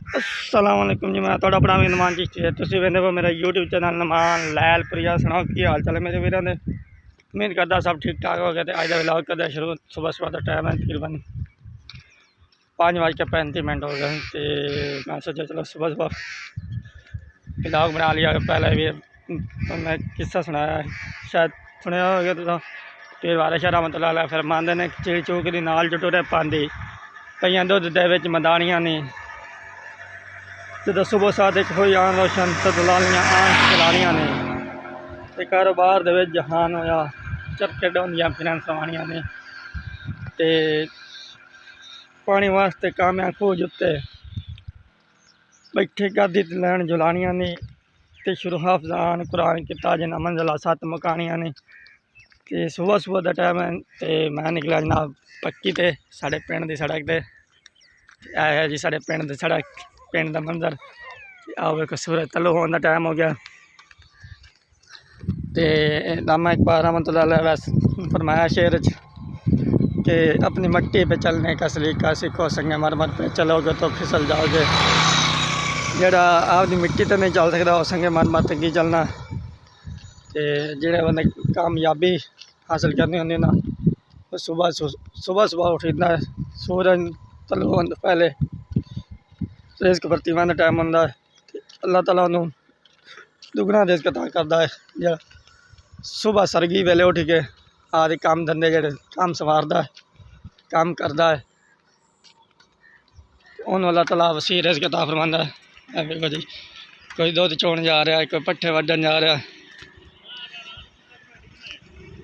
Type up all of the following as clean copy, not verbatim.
अस्सलाम वालेकुम जी। मैं थोड़ा अपना नुमान चिश्ती है। तुसीं वेंदे हो मेरा यूट्यूब चैनल नुमान लैलपुरिया। सुनाओ की हाल चाल है मेरे वीरों ने। उम्मीद करदा सब ठीक ठाक हो गए। तो अज का व्लॉग करते शुरू। सुबह सुबह का टाइम है तकरीबन 5:35 हो गए। तो मैं सोचा चलो सुबह सुबह व्लॉग बना लिया। पहले भी मैं किस्सा सुनाया, शायद सुनया हो गया तुम। पीर वाले शाह रहमतुल्लाह अलैह फरमांदे ने चिड़ी चूक दी नाल जटोरे पांदी पईयां दुध दे विच मदानियां नी। जो सुबह साथ एक होई आन रोशन तो दलालियां आन चलानियां ने। ते कारोबार दे विच जहान होया चरखे डोंदियां फिरन सवानियां ने। ते पानी वास्ते काम्या खोज उत्ते बैठे गादी ते लैन जुलानियां ने। ते शुरू हाफजान कुरान किता जिन्ना मंजिला 7 मकानियां ने। ते सुबह सुबह का टाइम है। तो मैं निकला जनाब पक्की ते साढ़े पिंड दी सड़क ते है जी। साढ़े पिंड दी सड़क, पिंड का मंजर। आओ एक सूरज तलु होने का टाइम हो गया। तो अल्लामा इकबाल रहमतुल्लाह अलैह वैसे फरमाया शेर कि अपनी मट्टी पे चलने का सलीका सीखो, संगे मरमर पे चलोगे तो फिसल जाओगे। जरा आपकी मिट्टी तो नहीं चल सकता, संगे मरमर ते की चलना। तो जेह्ड़े बंदे कामयाबी हासिल करनी होंदी ना, सुबह सुबह उठीदा है। सूरज तलु होने तो पहले रिस्क प्रतिमा का टाइम होंदा है। अल्लाह ताला उन्होंने दुगना रिस्क अता करता है। जो सुबह सरगी वेले उठ के आदि काम धंधे जो काम संवारदा है, काम करता है, उन्होंने अल्लाह ताला वसी रिस्क अता फरमांदा है। देखो जी, कोई दुध चोन जा रहा है, कोई पट्ठे वड्डन जा रहा है।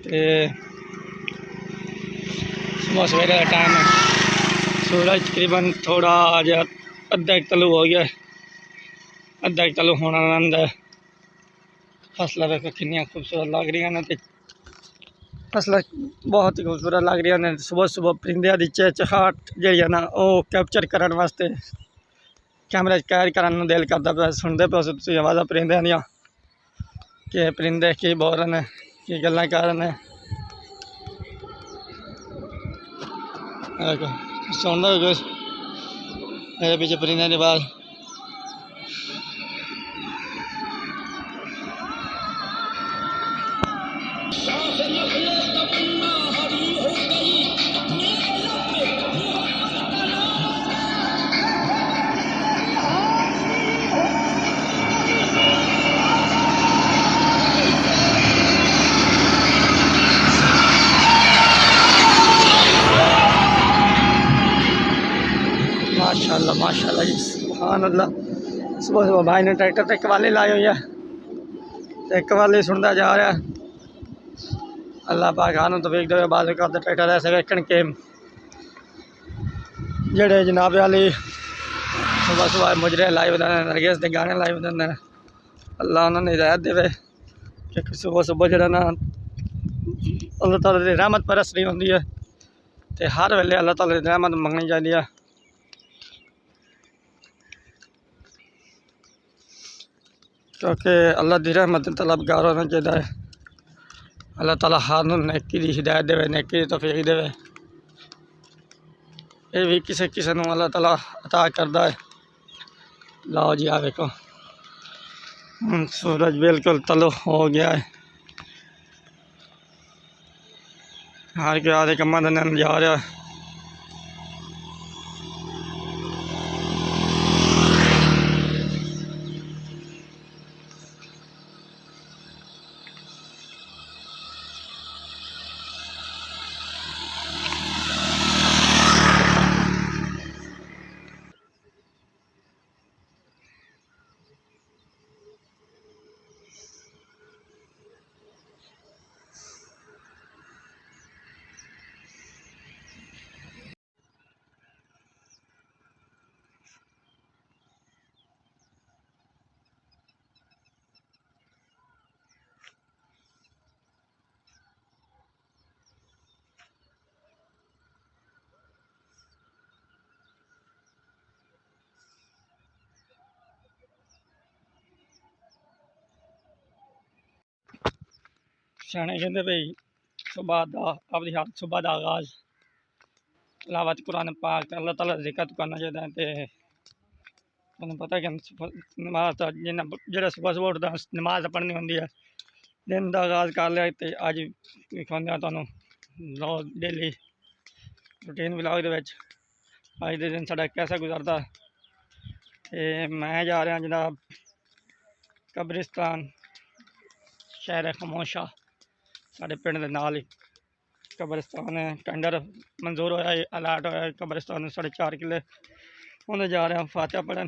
तो सुबह सवेरे का टाइम है। सूरज तकरीबन थोड़ा जहा अद्धा एक तलु हो गया, अद्धा एक तलु होना रहा है। फसलें देखो कितनी खूबसूरत लग रही हैं। फसलें बहुत ही खूबसूरत लग रही हैं। सुबह सुबह परिंदिया की चहचहाट जी ना वो कैप्चर करने वास्ते कैमरे कैद करने दिल करता पे। सुनते पे तुम आवाज़ा परिंदिया दियाँ कि परिंदे की बोल रहे हैं, की गल्लां कर रहे हैं। सुन रहे हो मेरे पीछे परिंदे की आवाज़। माशाल्लाह माशाल्लाह जी, सुभान अल्लाह। सुबह सुबह भाई ने ट्रैक्टर ते कवाली लाई हुई है। तो कवाली सुनता जा रहा है। अल्लाह पाक आनू तो वेख दे। बाद ट्रैक्टर ऐसे वेखन के जेड़े जनाब वाली सुबह सुबह मुजरे लाई बता नरगेस के गाने लाई बता। अल्लाह उन्होंने हिदायत देवे कि सुबह सुबह जरा ना अल्लाह ताला की रहमत बरसनी होंदी है। तो हर वेले अल्लाह ताला की रहमत मंगनी चाहिए है। क्योंकि अल्लाह की रहमत तलबगार होना चाहिए है। अल्लाह ताला हर नेकी की हिदायत देवे, नेकी की तौफीक देवे। ये भी किसी किसी को अल्लाह ताला अता करता है। लाओ जी आ देखो सूरज बिल्कुल तलु हो गया है। हर के आधे कमा धंधे जा रहा है। सियाने कहते भाई सुबह का अपनी हाथ सुबह का आगाज तलावत कुरान पाक अल्लाह ताला का जिक्र करना चाहिए। तुहानूं पता कि नमाज तो जिन्हें सुबह सुबह उठदा नमाज पढ़नी होंदी है। दिन का आगाज़ कर लिया तो अज दिखाने तुहानूं डेली रूटीन व्लॉग दे विच अज दे दिन साडा कैसा गुजरदा। मैं जा रहा जनाब कब्रिस्तान शहर खामोशा साढ़े पिंड के नाल ही कब्रिस्तान है। टेंडर मंजूर होया अलर्ट होया कब्रिस्तान 4.5 किले उन्हें जा रहे हैं फातिहा पढ़न।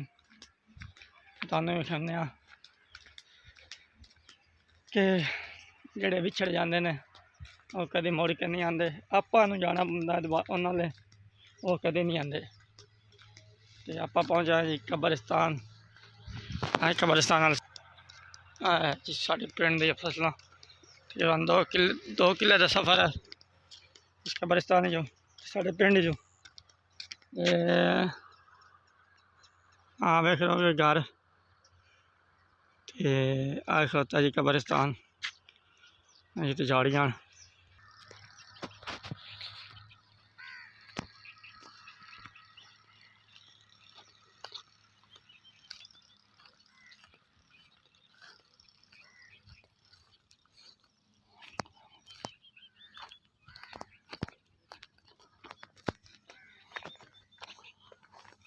तुहानूं विखाने कि जेड़े विछड़ जाते हैं वो कभी मुड़ के नहीं आते। आपां नूं जाना पौंदा उन्होंने वो कभी नहीं आते। तो आप पहुँचा जी कब्रिस्तान। कब्रिस्तान जी साढ़े पिंड दी फसलां तकरीबन 2 किले का सफ़र है इस कब्रिस्तान जो साढ़े पिंड जो। हाँ वेख लो घर तो आ खलोता जी कब्रिस्तान अभी तो झाड़ियाँ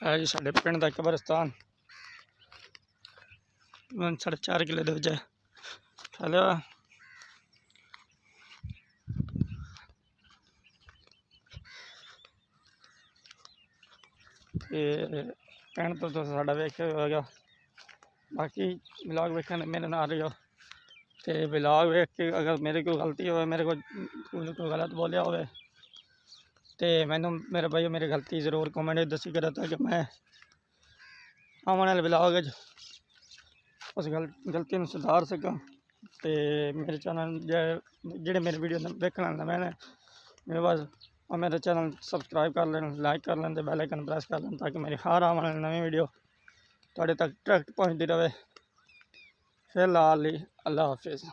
है जी साढ़े पिंड का कब्रिस्तान 4.5 किले दे विच फैलिया। पिंड तो साडा वेख्या होगा। बाकी व्लॉग वेखने मेरे नाल रहो तो व्लॉग वेख के अगर मेरी कोई गलती हो मेरे को कोई गलत बोलिया हो तो मैनू मेरे भाई मेरी गलती जरूर कमेंट दसी करो ताकि मैं आने वाले व्लॉग उस गलती में सुधार सका। तो मेरे चैनल जेडे मेरे वीडियो देखने नवे ने मेरे बस मेरे चैनल सबसक्राइब कर लें लाइक कर लें बेल आइकन प्रेस कर लें ताकि मेरी हर आने वाली नवी वीडियो तुहाडे तक डायरेक्ट पहुँचती रहे। फिलहाल अल्लाह हाफिज़।